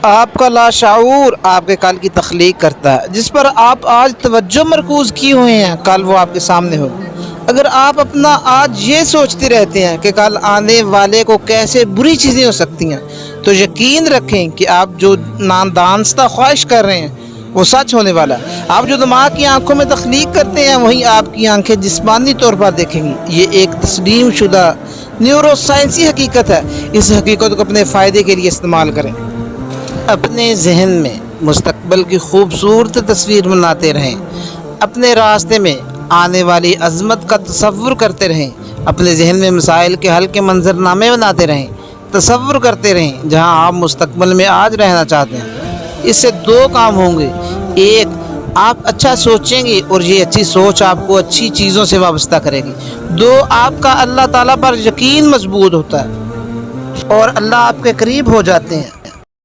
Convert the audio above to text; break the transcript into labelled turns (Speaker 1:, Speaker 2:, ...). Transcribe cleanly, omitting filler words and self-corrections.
Speaker 1: आपका लाशऊर आपके कल की तख्लीक करता है। जिस पर आप आज तवज्जो मरकूज़ किए हुए हैं, कल वो आपके सामने हो। अगर आप अपना आज ये सोचते रहते हैं कि कल आने वाले को कैसे बुरी चीज़ें हो सकती हैं, तो यकीन रखें कि आप जो नादानस्ता ख्वाहिश कर रहे हैं वो सच होने वाला है। आप जो दिमाग की आंखों में तख्लीक करते हैं, वही आपकी आंखें जिस्मानी तौर पर देखेंगी। ये एक तस्लीम शुदा न्यूरो साइंसी हकीकत है। इस हकीकत को अपने फ़ायदे के लिए इस्तेमाल करें। अपने जहन में मुस्तकबिल की खूबसूरत तस्वीर बनाते रहें। अपने रास्ते में आने वाली अज़मत का तसव्वुर करते रहें। अपने जहन में मसाइल के हल के मंजरनामे बनाते रहें। तसव्वुर करते रहें जहां आप मुस्तकबिल में आज रहना चाहते हैं। इससे दो काम होंगे। एक, आप अच्छा सोचेंगे और ये अच्छी सोच आपको अच्छी चीज़ों से वाबस्ता करेगी। दो, आपका अल्लाह ताला पर यकीन मजबूत होता है और अल्लाह आपके करीब हो जाते हैं।